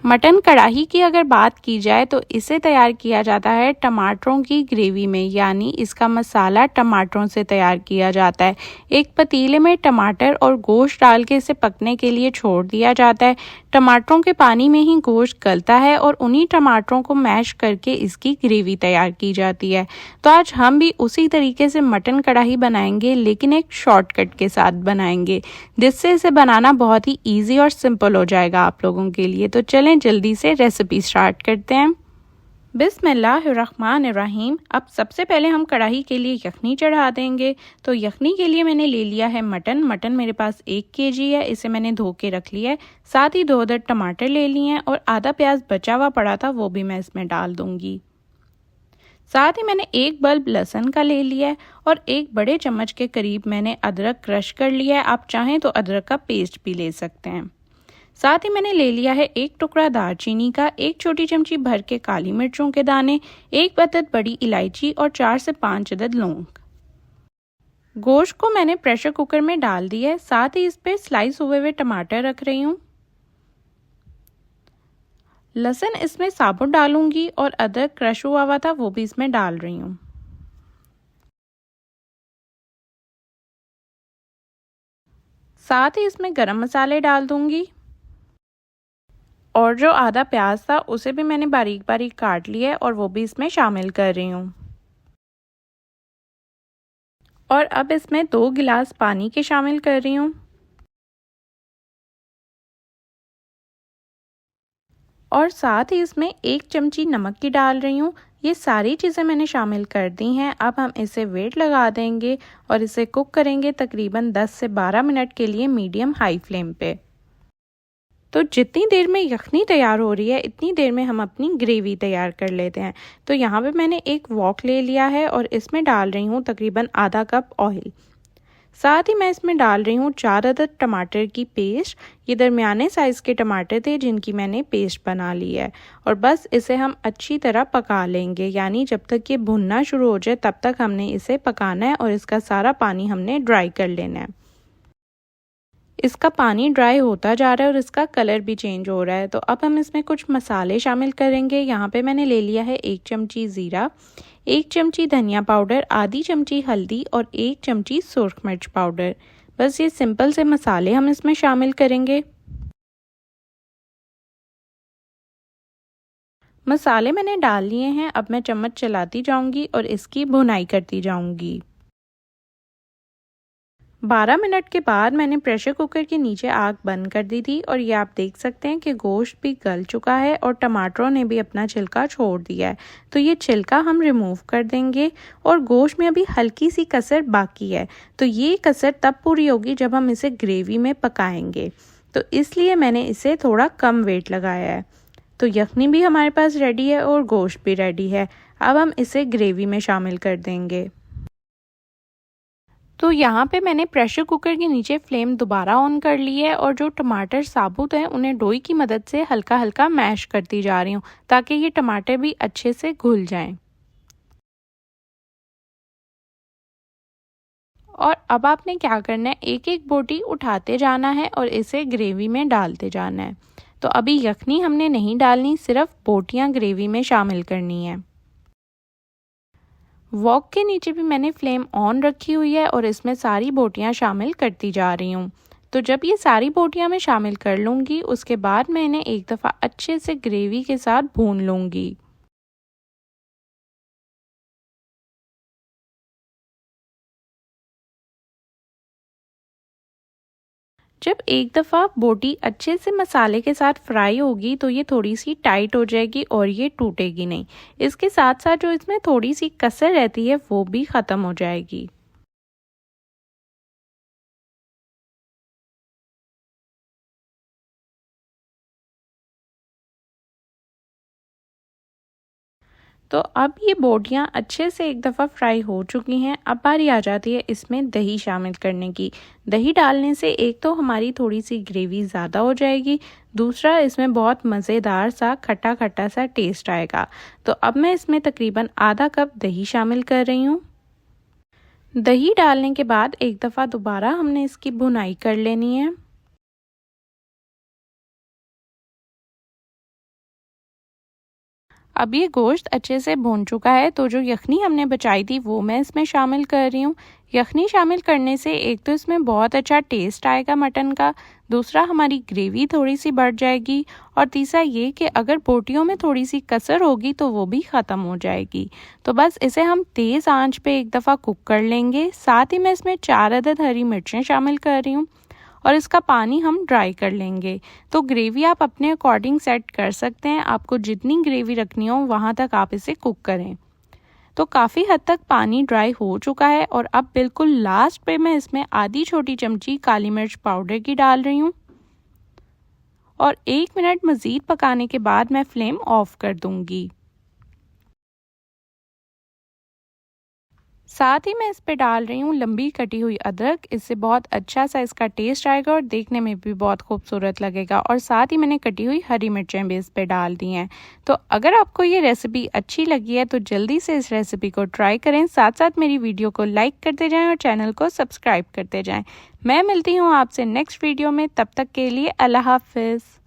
Mutton कढ़ाई की अगर बात की जाए तो इसे तैयार किया जाता है टमाटरों की ग्रेवी में, यानी इसका मसाला टमाटरों से तैयार किया जाता है। एक पतीले में टमाटर और गोश्त डाल के इसे पकने के लिए छोड़ दिया जाता है। टमाटरों के पानी में ही गोश्त गलता है और उन्हीं टमाटरों को मैश करके इसकी ग्रेवी तैयार की जाती है। तो आज हम भी उसी तरीके से मटन कढ़ाई बनाएंगे, लेकिन एक शॉर्टकट के साथ बनाएंगे, जिससे इसे बनाना बहुत ही ईजी और सिंपल हो जाएगा आप लोगों के लिए। तो चलें जल्दी से रेसिपी स्टार्ट करते हैं। बिस्मिल्लाहिर्रहमानिर्रहीम। अब सबसे पहले हम कढ़ाई के लिए यखनी चढ़ा देंगे। तो यखनी के लिए मैंने ले लिया है मटन मेरे पास 1 केजी है, इसे मैंने धो के रख लिया है। साथ ही 2 अदद टमाटर ले लिए हैं और आधा प्याज बचा हुआ पड़ा था, वो भी मैं इसमें डाल दूंगी। साथ ही मैंने 1 बल्ब लहसुन का ले लिया है और 1 बड़े चम्मच के करीब मैंने अदरक क्रश कर लिया है। आप चाहें तो अदरक का पेस्ट भी ले सकते हैं। साथ ही मैंने ले लिया है 1 टुकड़ा दालचीनी का, 1 छोटी चमची भर के काली मिर्चों के दाने, 1 अदद बड़ी इलायची और 4 से 5 अदद लौंग। गोश्त को मैंने प्रेशर कुकर में डाल दिया है। साथ ही इस पे स्लाइस हुए टमाटर रख रही हूँ। लहसुन इसमें साबुत डालूंगी और अदरक क्रश हुआ था वो भी इसमें डाल रही हूँ। साथ ही इसमें गरम मसाले डाल दूंगी और जो आधा प्याज था उसे भी मैंने बारीक बारीक काट लिया है और वो भी इसमें शामिल कर रही हूँ। और अब इसमें 2 गिलास पानी के शामिल कर रही हूँ और साथ ही इसमें 1 चमची नमक की डाल रही हूँ। ये सारी चीज़ें मैंने शामिल कर दी हैं। अब हम इसे वेट लगा देंगे और इसे कुक करेंगे तकरीबन 10 से 12 मिनट के लिए मीडियम हाई फ्लेम पे। तो जितनी देर में यखनी तैयार हो रही है इतनी देर में हम अपनी ग्रेवी तैयार कर लेते हैं। तो यहाँ पे मैंने एक वॉक ले लिया है और इसमें डाल रही हूँ तकरीबन आधा कप ऑयल। साथ ही मैं इसमें डाल रही हूँ 4 अदद टमाटर की पेस्ट। ये दरमियाने साइज़ के टमाटर थे जिनकी मैंने पेस्ट बना ली है और बस इसे हम अच्छी तरह पका लेंगे, यानी जब तक ये भुनना शुरू हो जाए तब तक हमने इसे पकाना है और इसका सारा पानी हमने ड्राई कर लेना है। इसका पानी ड्राई होता जा रहा है और इसका कलर भी चेंज हो रहा है। तो अब हम इसमें कुछ मसाले शामिल करेंगे। यहाँ पे मैंने ले लिया है 1 चमची ज़ीरा, 1 चमची धनिया पाउडर, आधी चमची हल्दी और 1 चमची सुर्ख मिर्च पाउडर। बस ये सिंपल से मसाले हम इसमें शामिल करेंगे। मसाले मैंने डाल लिए हैं। अब मैं चम्मच चलाती जाऊंगी और इसकी भुनाई करती जाऊंगी। 12 मिनट के बाद मैंने प्रेशर कुकर के नीचे आग बंद कर दी थी और ये आप देख सकते हैं कि गोश्त भी गल चुका है और टमाटरों ने भी अपना छिलका छोड़ दिया है। तो ये छिलका हम रिमूव कर देंगे और गोश्त में अभी हल्की सी कसर बाकी है। तो ये कसर तब पूरी होगी जब हम इसे ग्रेवी में पकाएंगे, तो इसलिए मैंने इसे थोड़ा कम वेट लगाया है। तो यखनी भी हमारे पास रेडी है और गोश्त भी रेडी है। अब हम इसे ग्रेवी में शामिल कर देंगे। तो यहाँ पे मैंने प्रेशर कुकर के नीचे फ्लेम दोबारा ऑन कर ली है और जो टमाटर साबुत हैं उन्हें डोई की मदद से हल्का हल्का मैश करती जा रही हूँ ताकि ये टमाटर भी अच्छे से घुल जाएं। और अब आपने क्या करना है, एक एक बोटी उठाते जाना है और इसे ग्रेवी में डालते जाना है। तो अभी यखनी हमने नहीं डालनी, सिर्फ बोटियाँ ग्रेवी में शामिल करनी है। वॉक के नीचे भी मैंने फ्लेम ऑन रखी हुई है और इसमें सारी बोटियां शामिल करती जा रही हूँ। तो जब ये सारी बोटियां मैं शामिल कर लूँगी उसके बाद मैं इन्हें एक दफ़ा अच्छे से ग्रेवी के साथ भून लूँगी। जब एक दफ़ा बोटी अच्छे से मसाले के साथ फ्राई होगी तो ये थोड़ी सी टाइट हो जाएगी और ये टूटेगी नहीं। इसके साथ साथ जो इसमें थोड़ी सी कसर रहती है वो भी ख़त्म हो जाएगी। तो अब ये बोटियां अच्छे से एक दफ़ा फ्राई हो चुकी हैं। अब बारी आ जाती है इसमें दही शामिल करने की। दही डालने से एक तो हमारी थोड़ी सी ग्रेवी ज़्यादा हो जाएगी, दूसरा इसमें बहुत मज़ेदार सा खट्टा खट्टा सा टेस्ट आएगा। तो अब मैं इसमें तकरीबन आधा कप दही शामिल कर रही हूँ। दही डालने के बाद एक दफ़ा दोबारा हमने इसकी भुनाई कर लेनी है। अब ये गोश्त अच्छे से भून चुका है, तो जो यखनी हमने बचाई थी वो मैं इसमें शामिल कर रही हूँ। यखनी शामिल करने से एक तो इसमें बहुत अच्छा टेस्ट आएगा मटन का, दूसरा हमारी ग्रेवी थोड़ी सी बढ़ जाएगी और तीसरा ये कि अगर बोटियों में थोड़ी सी कसर होगी तो वो भी ख़त्म हो जाएगी। तो बस इसे हम तेज़ आंच पे एक दफ़ा कुक कर लेंगे। साथ ही मैं इसमें 4 अदद हरी मिर्चें शामिल कर रही हूँ और इसका पानी हम ड्राई कर लेंगे। तो ग्रेवी आप अपने अकॉर्डिंग सेट कर सकते हैं, आपको जितनी ग्रेवी रखनी हो वहाँ तक आप इसे कुक करें। तो काफ़ी हद तक पानी ड्राई हो चुका है और अब बिल्कुल लास्ट पे मैं इसमें आधी छोटी चमची काली मिर्च पाउडर की डाल रही हूँ और 1 मिनट मज़ीद पकाने के बाद मैं फ्लेम ऑफ कर दूँगी। साथ ही मैं इस पे डाल रही हूँ लंबी कटी हुई अदरक, इससे बहुत अच्छा सा इसका टेस्ट आएगा और देखने में भी बहुत खूबसूरत लगेगा। और साथ ही मैंने कटी हुई हरी मिर्चें भी इस पे डाल दी हैं। तो अगर आपको ये रेसिपी अच्छी लगी है तो जल्दी से इस रेसिपी को ट्राई करें, साथ साथ मेरी वीडियो को लाइक करते जाएँ और चैनल को सब्सक्राइब करते जाएँ। मैं मिलती हूँ आपसे नेक्स्ट वीडियो में, तब तक के लिए अल्लाह हाफिज़।